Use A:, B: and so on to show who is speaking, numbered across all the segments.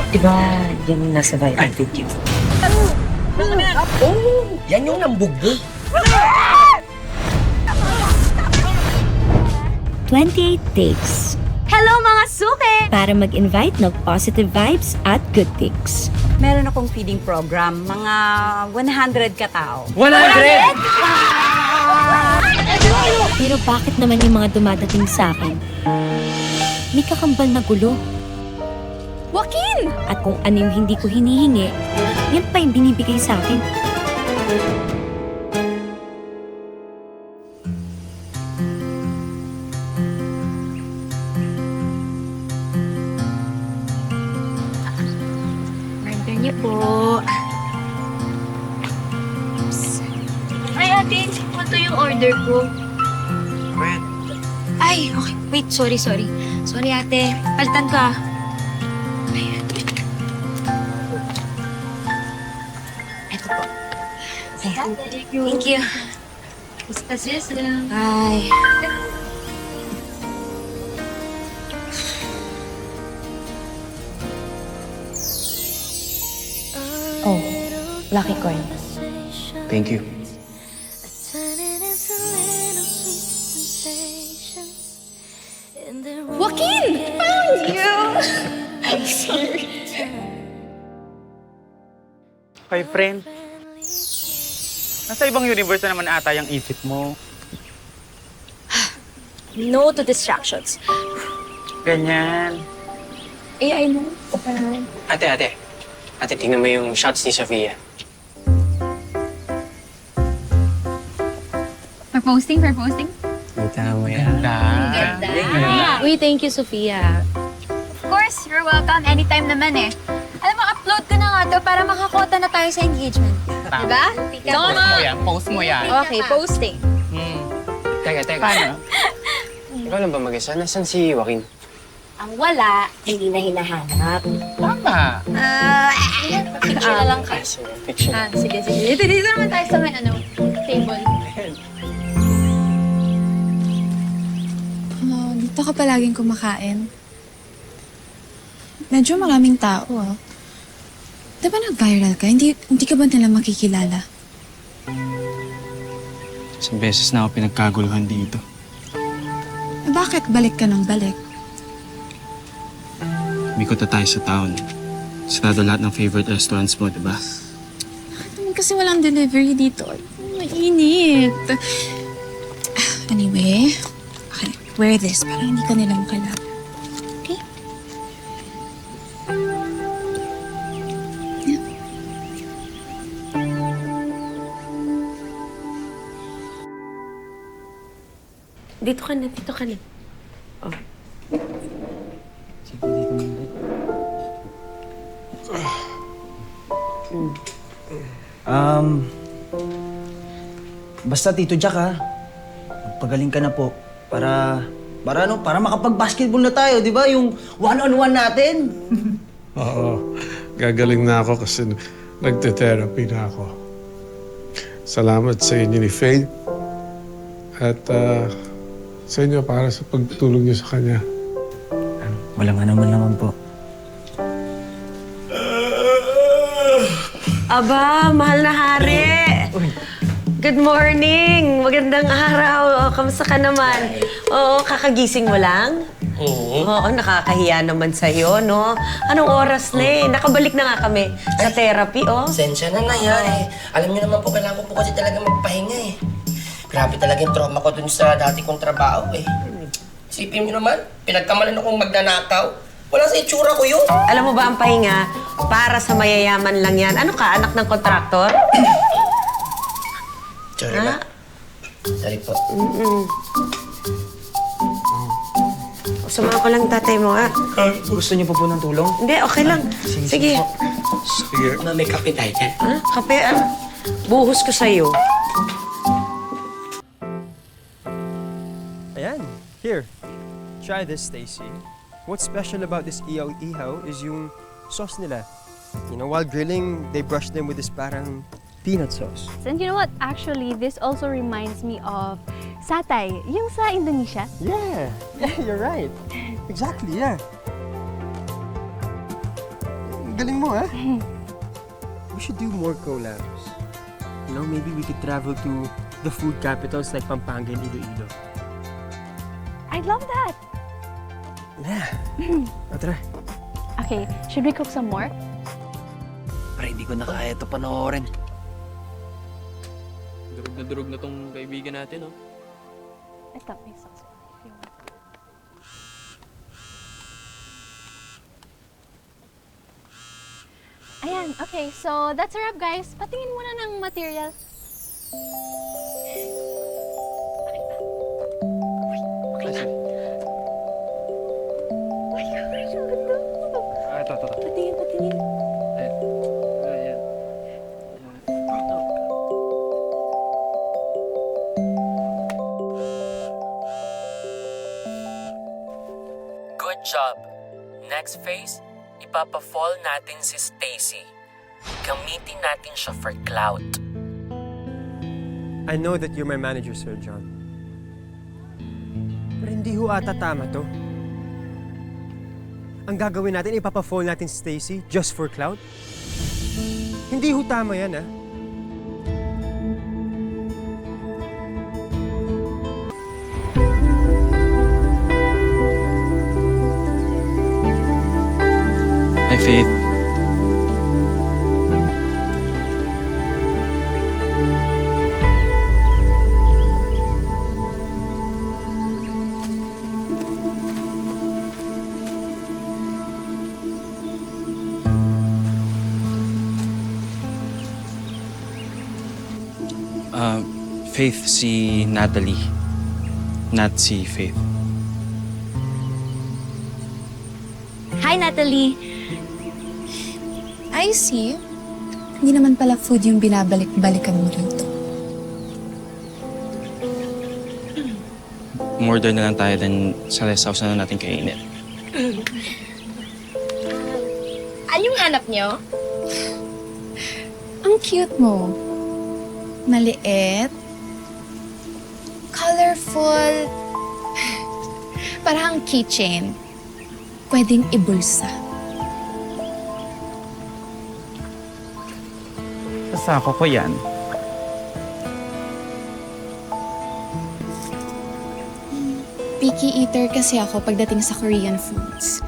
A: Diba, yan yung nasa viral video.
B: Oh, yan yung nambugbog.
C: 28 days
D: Hello mga suke!
C: para mag-invite ng positive vibes at good things.
D: Meron akong feeding program, mga 100 katao.
B: 100!
C: Pero bakit naman yung mga dumadating sa akin? May kakambal na gulo.
D: Joaquin!
C: At kung ano yung hindi ko hinihingi, yan pa yung binibigay sa akin.
D: Order niyo po.
E: Ay, ate, ito yung order ko.
B: Red.
E: Ay, okay. Wait, sorry. Sorry, ate. Palitan ka. Ayan. Ito po. Ayan. Thank you. Bye.
A: Oh, lucky coin.
B: Thank you.
D: Joaquin! Found you!
F: Kay friend, nasa ibang universe na naman ata yung isip mo.
E: No to distractions.
F: Ganyan.
E: AI mo.
B: Ate, tingnan mo yung shots ni Sofia.
E: For posting?
B: Kita mo yan.
F: Ganda.
E: Uy, thank you, Sophia. Of course, you're welcome. Anytime naman eh. Alam mo, upload ko na nga to para makakota na tayo sa engagement. Diba?
F: Post mo yan.
E: Okay, posting.
B: Teka.
F: Paano?
B: Ikaw lang ba mag-isa? Nasaan si Joaquin?
E: Ang wala, hindi na hinahanap.
F: Tama.
E: Picture na lang ka.
B: Picture.
E: Sige. Dito naman tayo sa may table.
G: Dito ka palaging kumakain. Medyo maraming tao, ah. Di ba nag-viral ka? Hindi ka ba nila makikilala?
H: Isang beses na ako pinagkaguluhan dito.
G: Bakit balik ka ng balik?
H: Umikot na tayo sa town. Sarado lahat ng favorite restaurants mo, di ba?
G: Bakit naman kasi walang delivery dito? Mainit. Anyway, okay, wear this para hindi ka nila makalap. Okay? Yeah.
A: Dito ka na. Oh.
H: Sige, dito muna.
I: Basta Tito Jack ha, magpagaling ka na po para makapag-basketball na tayo, di ba? Yung one-on-one natin.
J: Oo, gagaling na ako kasi nagte-therapy na ako. Salamat sa inyo ni Faith at sa inyo para sa pagtulong niyo sa kanya.
I: Walang naman po.
A: Aba, mahal na hari! Good morning! Magandang araw. Kamusta ka naman? Oo, kakagising mo lang? Oo, nakakahiya naman sa'yo, no? Anong oras na eh? Nakabalik na nga kami sa therapy, oh.
B: Sensya na eh. Alam niyo naman po, kailangan ko po kasi talaga magpahinga eh. Grabe talaga yung trauma ko dun sa dati kong trabaho eh. Isipin niyo naman, pinagkamalan akong magnanakaw. Wala sa itsura ko yun.
A: Alam mo ba ang pahinga? Para sa mayayaman lang yan. Ano ka, anak ng kontraktor?
B: Sorry
A: Ha?
B: ba? Sorry po.
A: Sumama ko lang tatay mo, ha?
I: Gusto niyo po ng tulong?
A: Hindi, okay lang. Sige.
J: Sige.
B: May kape tayo dyan.
A: Ha? Kape, buhos ko sa'yo.
K: Ayan, here. Try this, Stacy. What's special about this ihaw-ihaw is yung sauce nila. You know, while grilling, they brush them with this parang peanut sauce.
E: And you know what? Actually, this also reminds me of satay, yung sa Indonesia.
K: Yeah, you're right. Exactly, yeah. galing mo, ha? We should do more collabs. You know, maybe we could travel to the food capitals like Pampanga and Iloilo.
E: I'd love that.
K: Yeah. Tara.
E: Okay, should we cook some more?
I: Pero hindi ko na kaya ito panoorin.
H: Durog na tong kaibigan natin, oh.
E: Ito, may sauce. Ayan, okay. So, that's a wrap, guys. Patingin muna ng material.
H: Ito.
E: Patingin.
H: Ayan.
B: Good job. Next phase, ipapa-fall natin si Stacy. Gamitin natin siya for clout.
K: I know that you're my manager, Sir John. Pero hindi ho ata tama to. Ang gagawin natin, ipapa-fall natin si Stacy just for clout? Hindi ho tama yan, ha?
H: Hi, Faith. Faith, si Natalie. Not si Faith.
C: Hi, Natalie.
G: I see. Hindi naman pala food yung binabalik-balikan mo rito.
H: Umorder na lang tayo then sa rest house na natin kainin.
C: Anong hanap niyo?
G: Ang cute mo. Maliit. Colorful. Parang keychain. Pwedeng ibulsa.
F: Sasako ko yan.
G: Picky eater kasi ako pagdating sa Korean foods.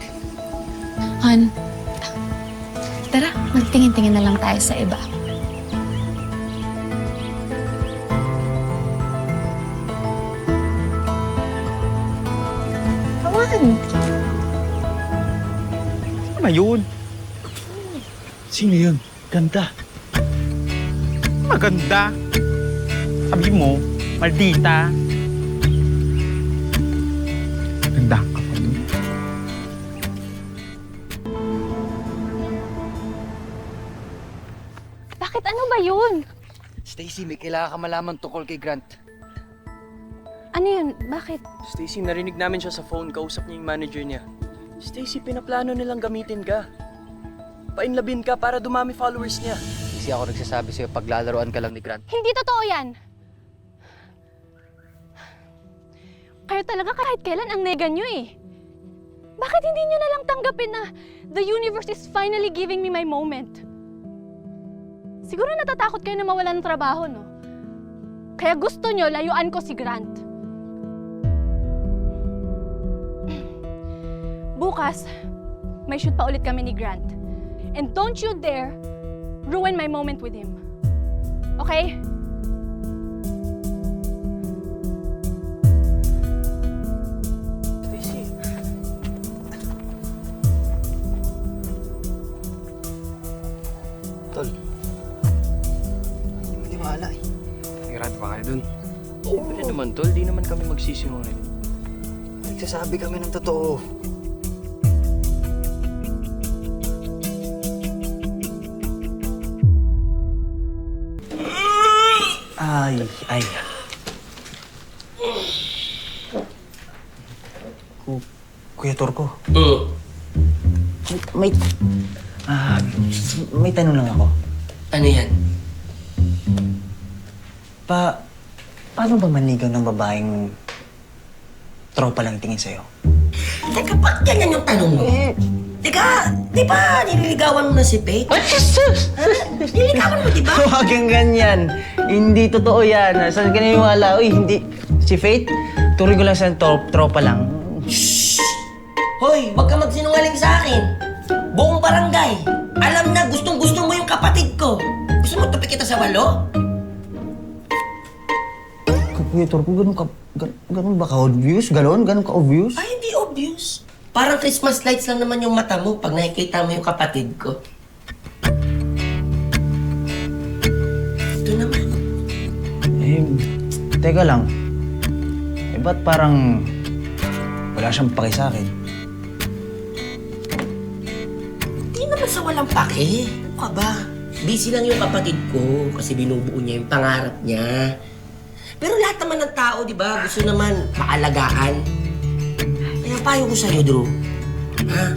G: Han, tara, magtingin-tingin na lang tayo sa iba. Come on!
F: Ano ba yun?
I: Sino yun? Ganda.
F: Maganda. Sabi mo, maldita. Ganda ka pa nun.
E: Bakit ano ba yun?
I: Stacy, may kailangan ka malaman tungkol kay Grant.
E: Ano yun? Bakit?
L: Stacy, narinig namin siya sa phone. Kausap niya yung manager niya. Stacy, pinaplano nilang gamitin ka. Painlabin ka para dumami followers niya.
I: Kasi ako nagsasabi sa'yo, paglalaroan ka lang ni Grant.
E: Hindi totoo yan! Kayo talaga kahit kailan ang nega nyo eh. Bakit hindi nyo na lang tanggapin na the universe is finally giving me my moment? Siguro natatakot kayo na mawalan ng trabaho, no? Kaya gusto nyo layuan ko si Grant. Bukas, may shoot pa ulit kami ni Grant. And don't you dare ruin my moment with him. Okay?
L: Stacy.
I: Tol, hindi mo maala eh.
K: Sigurado ba kayo dun?
L: Siyempre naman, tol. Di naman kami magsisinungaling.
I: Nagsasabi kami ng totoo. Ay. Kuya Torko. May tanong lang ako.
B: Ano yan?
I: Paano ba manligaw ng babaeng tropa lang tingin sa'yo?
B: Teka, ba't ganyan yung tanong mo? Teka, di ba nililigawan mo na si Faith? Nililigawan mo, di ba?
I: Huwag kang ganyan. Hindi totoo yan. Saan ka naniwala? Uy, hindi. Si Faith, tuloy ko lang sa tropa lang.
B: Hoy, wag ka magsinungaling sa akin. Buong barangay, alam na gustong-gusto mo yung kapatid ko. Gusto mo tabi kita sa walo?
I: Kuya Torpo, ganun ba ka-obvious? Ganun ka-obvious?
B: Ay, hindi obvious. Parang Christmas lights lang naman yung mata mo pag nakikita mo yung kapatid ko. Ito naman.
I: Eh, teka lang. Eh, ba't parang wala siyang paki sa akin?
B: Hindi naman sa walang pake. Ano ka ba? Busy lang yung kapatid ko kasi binubuo niya yung pangarap niya. Pero lahat naman ng tao, di ba, gusto naman maalagaan. Kaya payo ko sa'yo, Drew. Ha?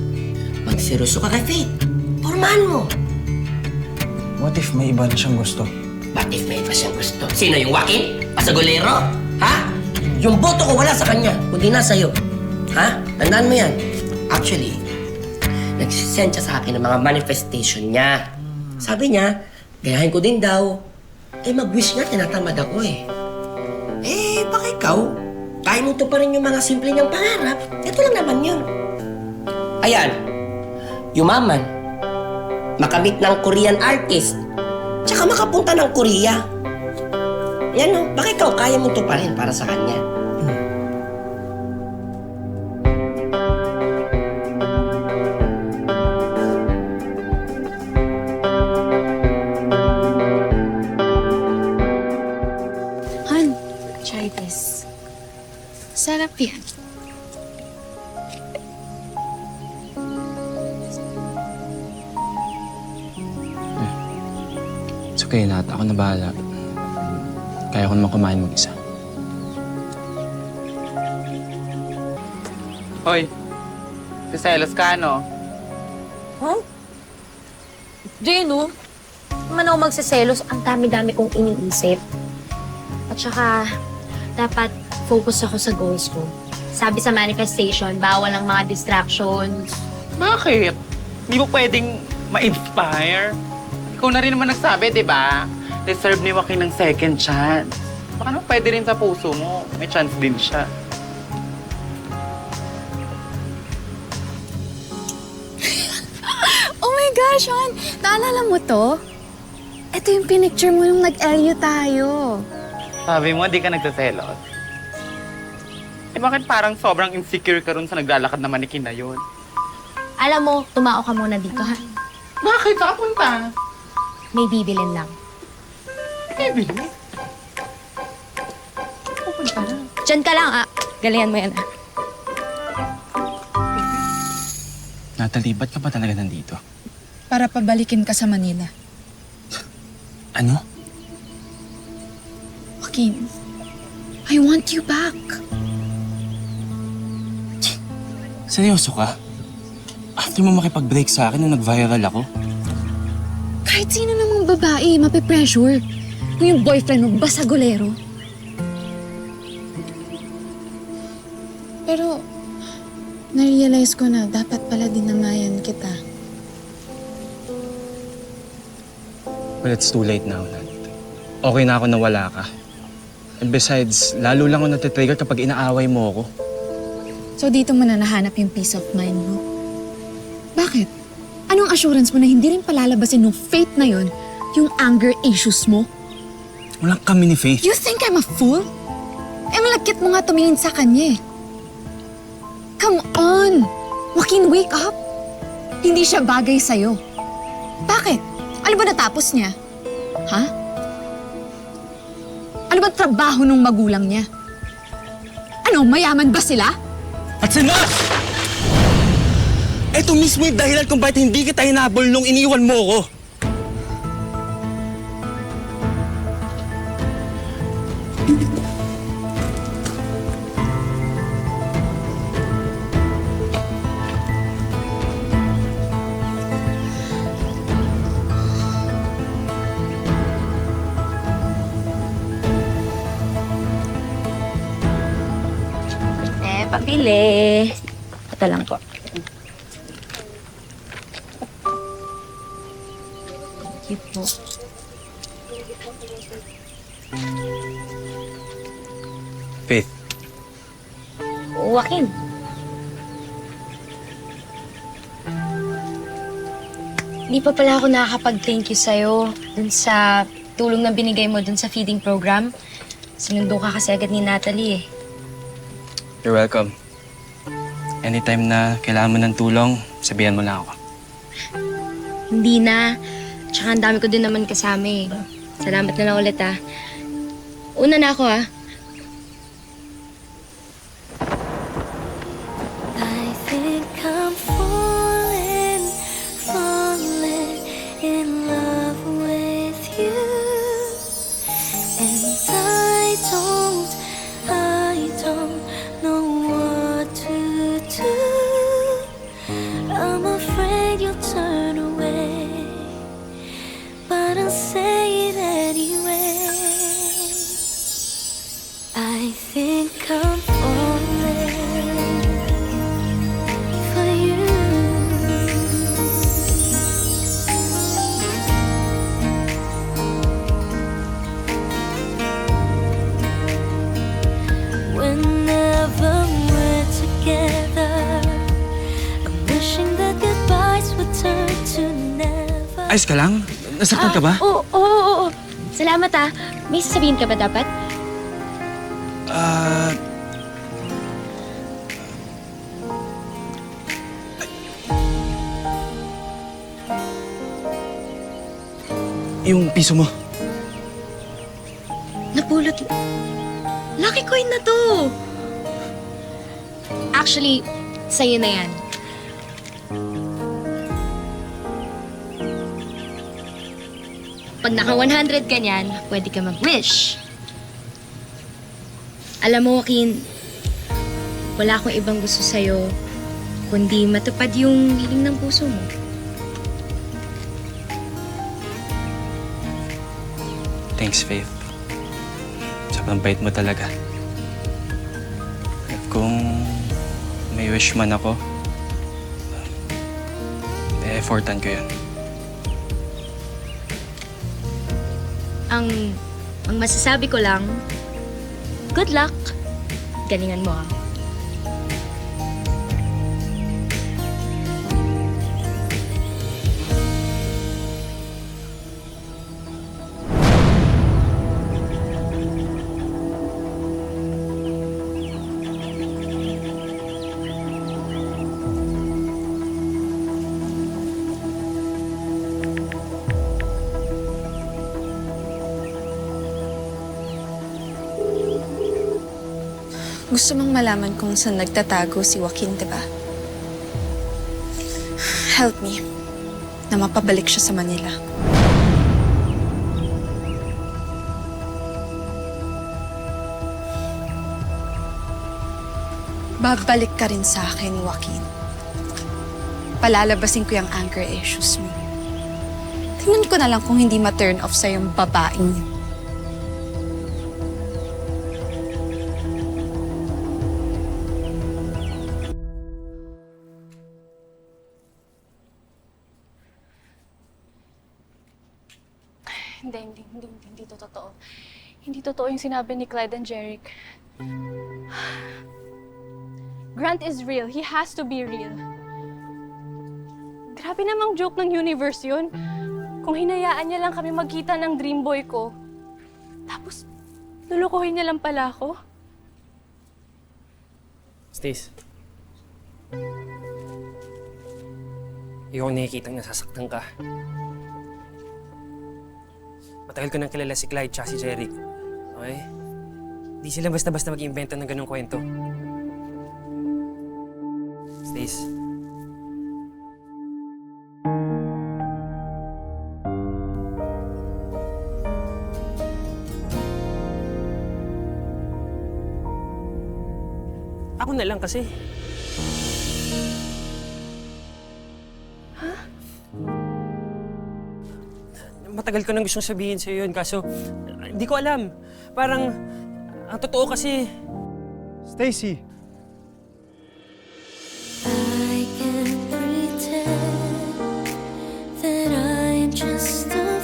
B: Magseryoso ka kay Faith. Pormahan mo.
I: What if may iba na siyang gusto?
B: What if may iba siyang gusto? Sino yung Joaquin? Pasagolero? Ha? Yung boto ko wala sa kanya, kundi na sa'yo. Ha? Tandaan mo yan. Actually, nagsisend siya sa akin ng mga manifestation niya. Sabi niya, gayahin ko din daw. Eh, mag-wish nga, tinatamad ako eh. Eh, baka ikaw, kaya mo to pa rin yung mga simple niyang pangarap. Ito lang naman yun. Ayan, yumaman, makamit ng Korean artist, tsaka makapunta ng Korea. Yan o, baka ikaw, kaya mo to pa rin para sa kanya.
G: Han, try this. Sarap yan.
H: It's okay, Nat. Ako na bahala. Kaya ko naman kumain mag-isa.
F: Hoy, siselos ka, no?
C: Huh? Di, no? Naman ako magsiselos, ang dami-dami kong iniisip. At saka, dapat focus ako sa goals ko. Sabi sa manifestation, bawal ang mga distractions.
F: Bakit? Hindi mo pwedeng ma-inspire? Ikaw na rin naman nagsabi, di ba? Deserve ni Joaquin ng second chance. Baka naman pwede rin sa puso mo. May chance din siya.
G: Oh my gosh, Han! Naalala mo to? Ito yung pinicture mo nung nag-LU tayo.
F: Sabi mo, di ka nagsaselos. Eh bakit parang sobrang insecure ka ron sa naglalakad na manikin na yun?
C: Alam mo, tumao ka muna dito, ha?
F: Bakit? Saan ka punta?
C: May bibilin lang.
F: Kevin?
C: Diyan ka lang, ah. Galingan mo yan, ah.
H: Natalie, ba't ka ba talaga nandito?
G: Para pabalikin ka sa Manila.
H: Ano?
G: Joaquin, I want you back.
H: Seryoso ka? After mo makipag-break sa akin nung nag-viral ako?
G: Kahit sino namang babae, mape-pressure. Kung yung boyfriend mo, basagolero. Pero, na-realize ko na dapat pala dinamayan kita.
H: Well, it's too late now, Nat. Okay na ako na wala ka. And besides, lalo lang ako natitrigger kapag inaaway mo ako.
G: So dito mo na nahanap yung peace of mind mo. Bakit? Anong assurance mo na hindi rin palalabasin ng fate na yon yung anger issues mo?
H: Walang kami ni Faith.
G: You think I'm a fool? Eh, ang lakit mo nga tumingin sa kanya eh. Come on! Joaquin, wake up! Hindi siya bagay sa'yo. Bakit? Ano ba natapos niya? Ha? Ano ba trabaho ng magulang niya? Ano, mayaman ba sila?
H: At enough! Ito mismo yung dahilan kung bakit hindi kita hinabol nung iniwan mo ko.
C: Pabili. Ito lang po. you po.
H: Faith,
C: Joaquin. Hindi pa pala ako nakakapag-thank you sa'yo dun sa tulong na binigay mo dun sa feeding program. Sinundo ka kasi agad ni Natalie eh.
H: you're welcome. Anytime na kailangan mo ng tulong, sabihan mo lang ako.
C: Hindi na. Tsaka ang dami ko din naman kasama eh. Salamat na lang ulit ah. Una na ako ah.
M: I think I'm falling, falling in love with you. And I don't know what to do. I'm afraid you'll turn away, but I'll say it anyway. I think I'm falling for you. Whenever we're together, I'm wishing that goodbyes would turn to never.
H: Ayos ka lang? Nasaktan ka ba?
C: Oo. Salamat ah. May sasabihin ka ba dapat?
H: Yung piso mo.
C: Napulot. Lucky coin na to. Actually, sa'yo na yan. Pag naka 100 ka niyan, pwede ka mag-wish. Alam mo, Joaquin, wala akong ibang gusto sa'yo kundi matupad yung hiling ng puso mo.
H: Thanks, Faith. Sobrang bait mo talaga. At kung may wish man ako, e-effortan ko yun.
C: Ang masasabi ko lang, good luck. Galingan mo ah.
G: Gusto mong malaman kung saan nagtatago si Joaquin, diba? Help me na mapabalik siya sa Manila. Babalik ka rin sa akin, Joaquin. Palalabasin ko yung anger issues mo. Tingnan ko na lang kung hindi ma-turn off sa yung babaeng yun.
E: Hindi to totoo. Hindi totoo yung sinabi ni Clyde and Jeric. Grant is real. He has to be real. Grabe namang joke ng universe yun. Kung hinayaan niya lang kami magkita ng dream boy ko, tapos lulukuhin niya lang pala ako.
L: Stace. Ikaw nakikitang nasasaktan ka. Matagal ko nang kilala si Clyde tsaka si Jeric. Okay? Di sila basta-basta mag-iimbento ng ganong kwento. Stace. Ako na lang kasi. Matagal ko nang gustong sabihin sa'yo yun, kaso hindi ko alam. Parang, ang totoo kasi...
K: Stacy!
M: I can pretend that I'm just a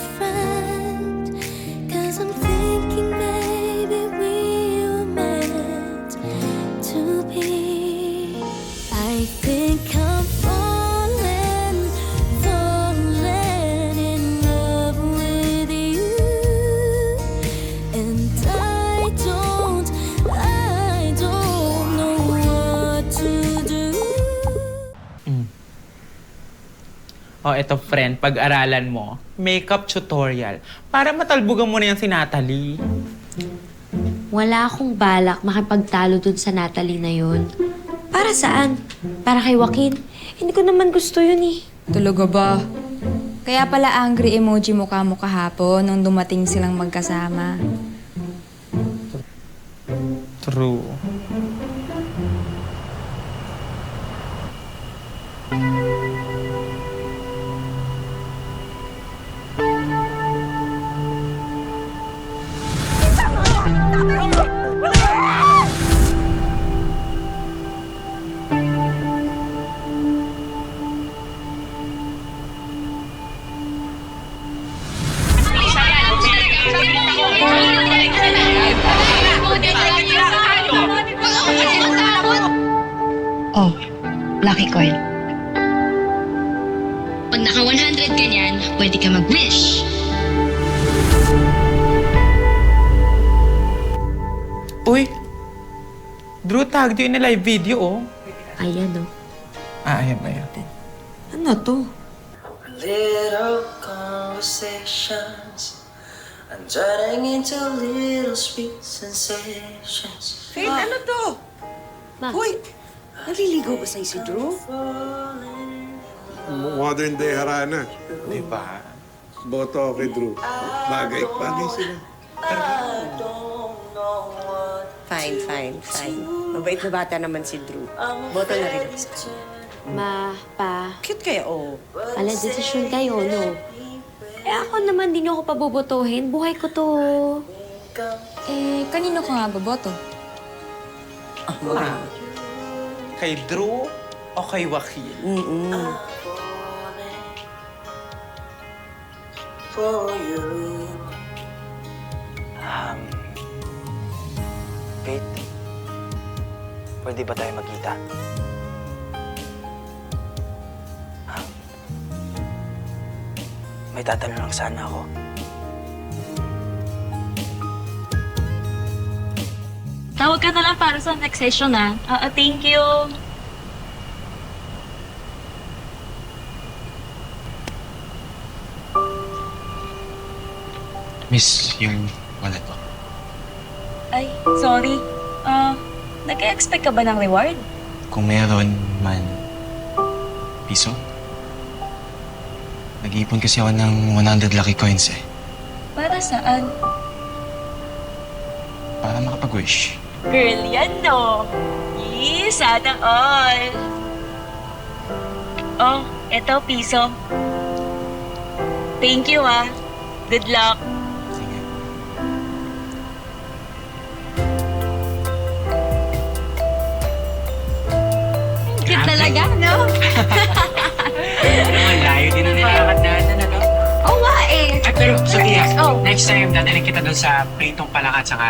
F: O, eto friend, pag-aralan mo, makeup tutorial. Para matalbugan mo na yan si Natalie.
C: Wala akong balak makipagtalo dun sa Natalie na yun. Para saan? Para kay Joaquin? Hindi ko naman gusto yun eh.
G: Talaga ba? Kaya pala angry emoji mukha mo kahapon nung dumating silang magkasama.
F: True.
N: Oh, lucky coin. Pag naka 100 ganyan, pwede ka mag-wish.
F: Uy! Drew, tag yun na live video, oh.
C: Ayan oh.
F: Ayan ba yan?
C: Ano to?
O: Little conversations and turning into little sweet sensations.
A: Faith, ano to? Uy! Naliligaw ba sa'yo si Drew?
J: Modern day harana.
F: Di ba?
J: Boto kay Drew. Bagay sila.
A: Fine. Mabait na bata naman si Drew. Boto na rin ako sa kanya.
C: Ma, pa,
A: Cute kaya, oh.
C: pala desisyon kayo, no? Eh ako naman din ako pabobotohin. Buhay ko to.
G: Kanino ka nga boboto?
F: Kay Drew o kay Joaquin?
O: For you.
I: Faith, pwede ba tayo magkita? May tatanong lang sana ako.
N: Tawag ka na lang para sa next session, ah. Thank you.
H: Miss, yung wallet ko.
N: Ay, sorry. Nag-expect ka ba ng reward?
H: Kung meron man, piso? Nag-iipon kasi ako ng 100 lucky coins eh.
N: Para saan?
H: Para makapag-wish.
N: Girl, yan no. Yee, sana all. Oh, eto, piso. Thank you, ah. Good luck.
H: Sige.
N: Cute talaga, no?
L: Layo din ang nilakad natin, ano?
N: Oo nga eh.
L: Ay, pero, Sophia,
N: Oh.
L: next time, dadalhin kita doon sa pritong palaka at saka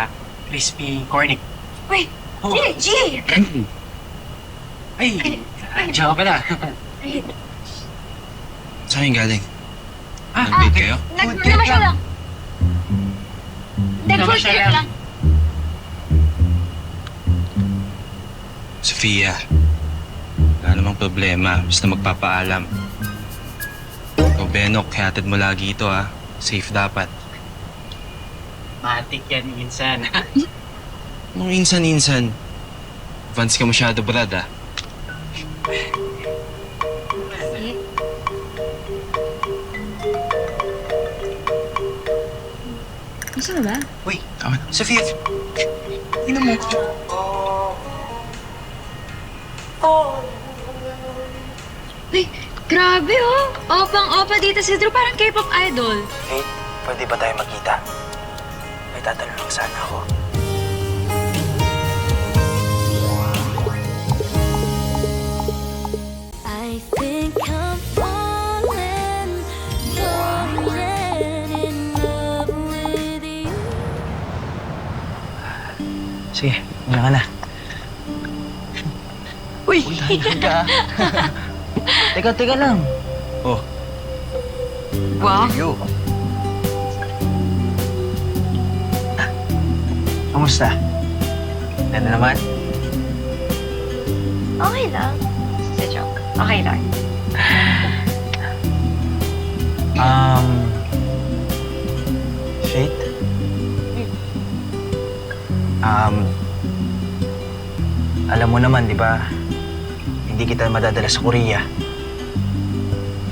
L: crispy cornic.
N: Wait,
L: Oh.
N: G!
L: Ay, diyan ka pala.
H: Saan yung galing?
L: Ah,
H: Nag-date kayo?
N: Namasyal lang. Nag-first
L: Namasyal
N: trip
L: lang.
N: lang.
H: Sofia, wala namang problema. Basta magpapaalam. Ikaw, Benok, hatid mo lagi ito, ha? Safe dapat.
L: Matik yan minsan.
H: Nung insan-insan, advance ka masyado, brad, ha?
G: Gusto mo ba?
L: Uy, Sophia, tingnan mo.
N: Uy, grabe oh. Opang-opa dito si Drew, parang K-pop idol.
I: Faith, pwede ba tayo magkita? May tatanong lang sana ako.
M: I think I'm falling in love with you.
I: Sige, muna ka na.
L: Uy!
I: Teka lang.
H: Oh,
N: Wow.
I: You. Kamusta? Ganda naman?
N: Okay lang. Sa joke. Okay lang.
I: Faith? Alam mo naman, di ba? Hindi kita madadala sa Korea.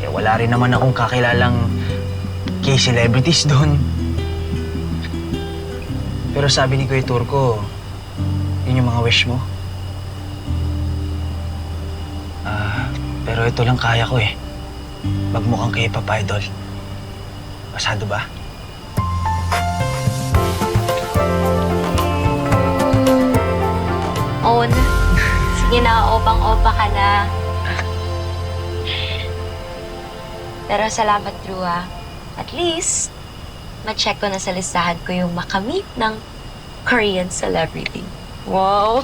I: Eh, wala rin naman akong kakilalang K-celebrities doon. Pero sabi ni Kuya Turco, yun yung mga wish mo. Pero ito lang kaya ko eh. Magmukhang K-pop idol. Pasado ba?
C: On. Sige na, opang-opa ka na. Pero salamat, Drew, ah. At least, ma-check ko na sa listahan ko yung makamit ng Korean celebrity. Wow!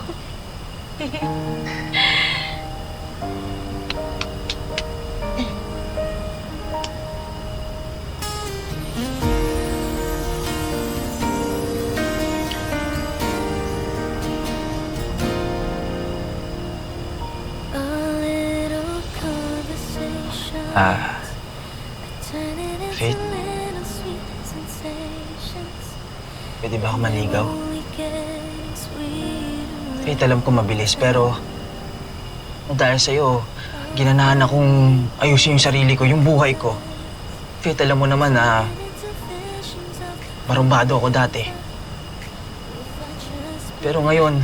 I: Faith? Pwede ba ako maligaw? Faith, alam ko mabilis, pero dahil sa'yo, ginanahan akong ayusin yung sarili ko, yung buhay ko. Faith, alam mo naman na barumbado ako dati. Pero ngayon,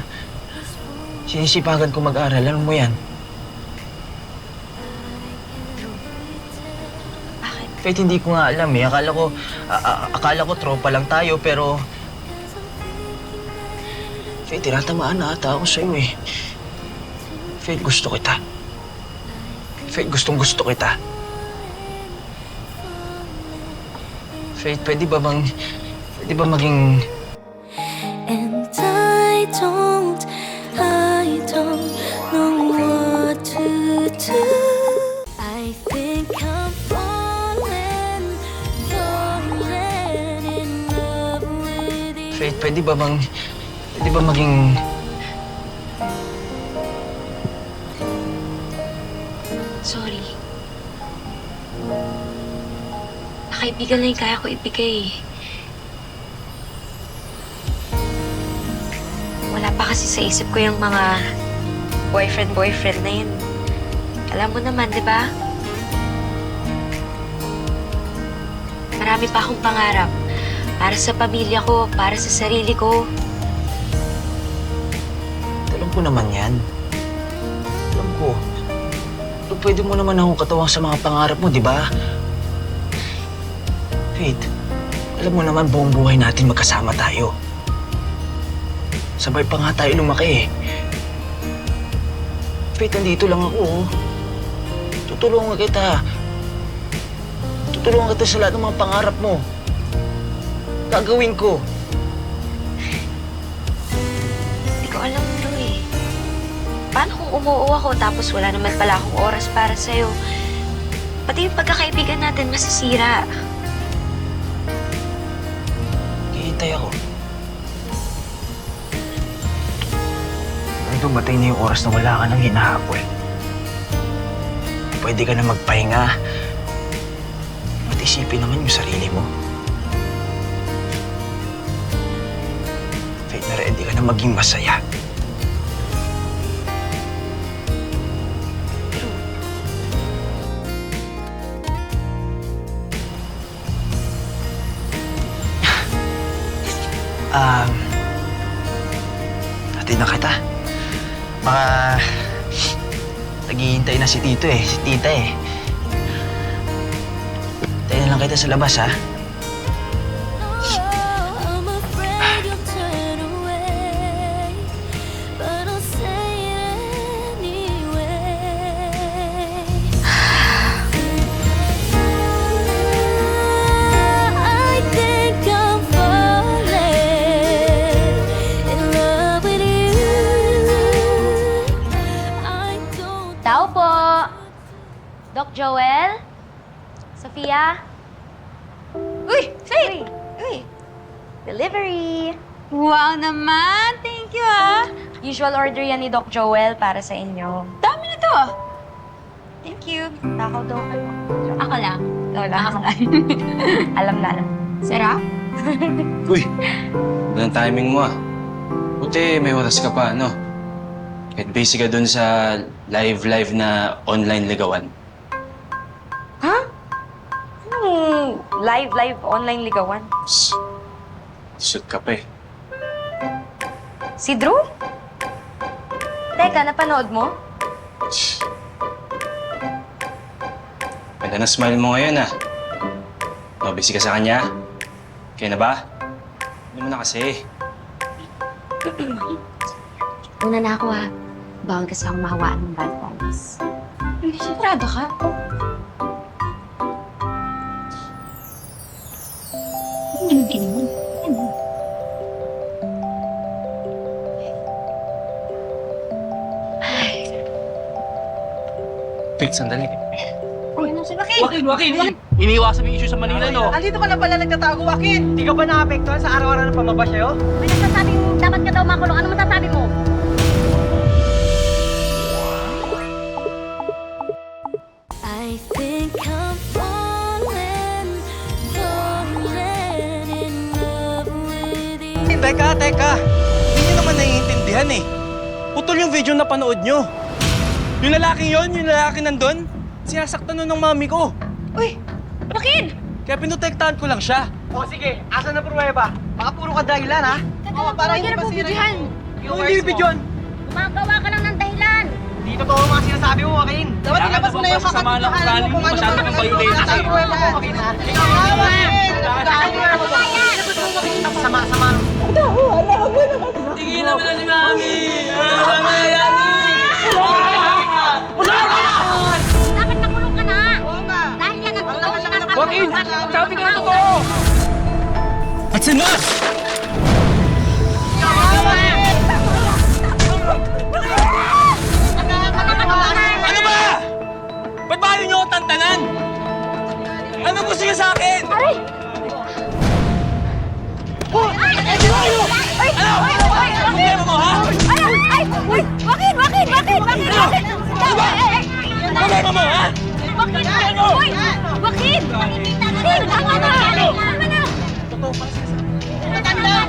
I: sinisipagan ko mag-aral. Alam mo yan. Faith, hindi ko nga alam eh. Akala ko tropa lang tayo, pero... Faith, tinatamaan na ata ako sa'yo eh. Faith, gusto kita. Faith, gustong-gusto kita. Faith, pwede ba maging...
M: And I don't know what to do. I think I'm falling in love with you.
I: Faith, pwede ba maging...
C: Sorry. Nakaibigan lang yung kaya ko ibigay. Wala pa kasi sa isip ko yung mga boyfriend na yun. Alam mo naman, di ba? Marami pa akong pangarap. Para sa pamilya ko, para sa sarili ko.
I: Alam ko naman yan. Alam ko. Pwede mo naman akong katawang sa mga pangarap mo, di ba? Faith, alam mo naman buong buhay natin magkasama tayo. Sabay pa nga tayo lumaki eh. Faith, nandito lang ako. Tutulungan kita. Tutulungan kita sa lahat ng mga pangarap mo. Gagawin ko.
C: Hindi ko alam, Drew eh. Paano kung umuo ako tapos wala naman pala akong oras para sa'yo? Pati yung pagkakaibigan natin masisira.
I: Hihintay ako. Nung dumating na yung oras na wala ka nang hinahabol, pwede ka na magpahinga. At isipin naman yung sarili mo. Faith, na ready ka na maging masaya. Hatid na kita. Baka naghihintay na si Tito eh, si Tita eh. Hintayin na lang kita sa labas, ha?
M: I'm afraid you'll turn away, but I'll say it anyway. I think I'm falling in love with you. I don't.
C: Tao po! Doc Joel? Sofia?
G: Uy, Faith!
C: Uy! Delivery!
G: Wow naman! Thank you, ah!
C: Usual order yan ni Doc Joel para sa inyo.
G: Dami na to, ah. Thank you.
C: Takaw daw kayo.
G: Ako lang.
C: Alam na. Sarap?
H: Uy, ang timing mo ah. Buti may oras ka pa, no? Kahit busy ka dun sa live na online ligawan.
C: Ha? Anong live online ligawan?
H: Shoot ka pa eh.
C: Si Drew? Teka, napanood mo?
H: Ganda na smile mo ngayon ah. No, busy ka sa kanya? Kaya na ba? Ano mo na kasi?
C: Una na ako ha. Bawal kasi akong mahawaan ng bad vibes. Sigurado ka? Hindi naman.
H: Wait, sandali.
L: Joaquin! Iniiwasan mo yung issue sa Manila, no?
B: Andito ka na pala nagtatago, Joaquin!
L: Hindi ka ba naapektuhan sa araw-araw ng pamaba sa'yo?
C: May nagsasabing dapat ka daw makulong. Ano masasabi mo?
M: I think I'm falling in love with you.
L: Teka! Hindi nyo naman naiintindihan eh. Putol yung video na panood nyo. Yung lalaking yon, yung lalaking nandun, sinasaktan nun ng mami ko.
C: Uy! Joaquin!
L: Kaya pinutektahan ko lang siya. O sige, asan na pruweba? Baka puro ka dahilan, ha?
C: Oo, para hindi na bubidyohan.
L: Yung hindi bidyon.
C: Gumagawa ka lang ng dahilan.
L: Hindi totoo ang mga sinasabi mo, Joaquin. Dapat ilabas mo na yung kakatigahan mo kung ano masyado kang violation eh. Sama. Tingin naman na si Mami!
C: Dapat nakulong ka na. Dahil yan ang totoo sinasabi.
L: Joaquin! Sabi ko na totoo! At si Mas! Ano ba? Ba't ba ayaw niyo ako tantanan? Ano gusto niyo sa akin?
C: Aray!
L: Ano? Problema mo, ha?
C: Ay! Uy! Joaquin!
L: Problema mo, ha?
C: Joaquin! Uy! Joaquin! Sin! Tama na! Tama na!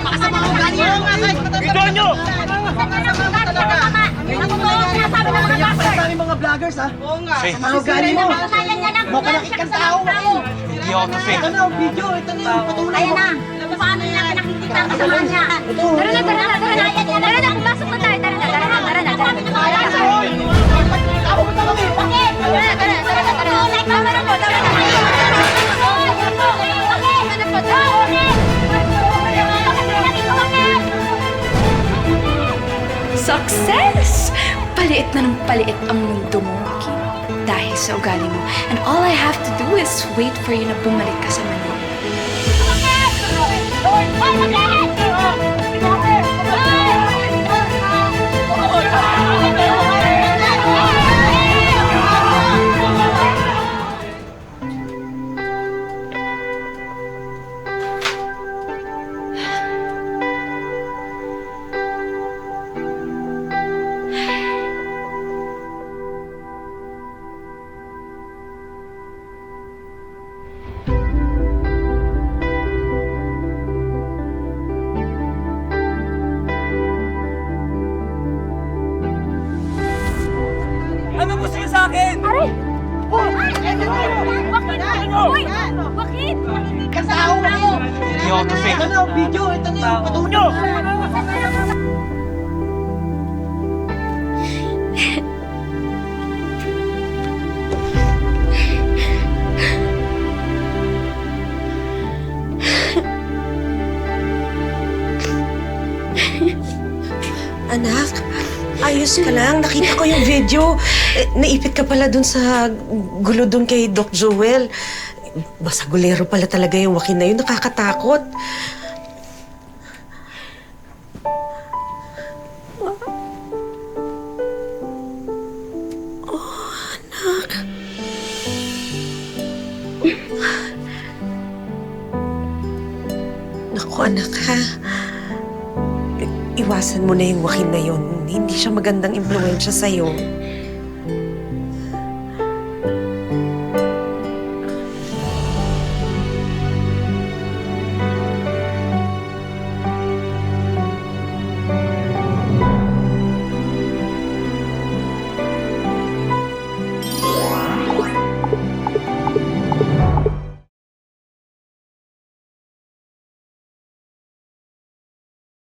B: Makasama ko ugali mo!
L: Ito nyo!
B: Mga vloggers, ha? Oo nga.
H: Faith.
B: Mga ugali mo! Mapanakit kang tao!
H: Hindi ako na Faith.
B: Ito na, video. Ito na yung patunay mo.
C: Ayan na! Paano niya pinakikita ang kasamahan niya? Tara na! Tara na! Pumasok na tayo! Tara na!
B: Tao mo kami!
C: Bakit? Tara na!
N: Success! Paliit na ng paliit ang mundo mo, Kim. Dahil sa ugali mo. And all I have to do is wait for you na bumalik ka sa Manila.
L: Ano gusto niyo sa akin?
C: Aray! Uy! Joaquin!
B: Kasao mo!
H: Hindi ako na Faith.
B: Ito na, video. Ito na yung patunay.
A: Anak, ayos ka lang. Nakita ko yung video. Naipit ka pala dun sa gulo dun kay Doc Joel. Basagulero pala talaga yung Joaquin na yun. Nakakatakot. Oh, anak. Naku, anak ha. Iwasan mo na yung Joaquin na yun. Hindi siya magandang impluwensya sa'yo.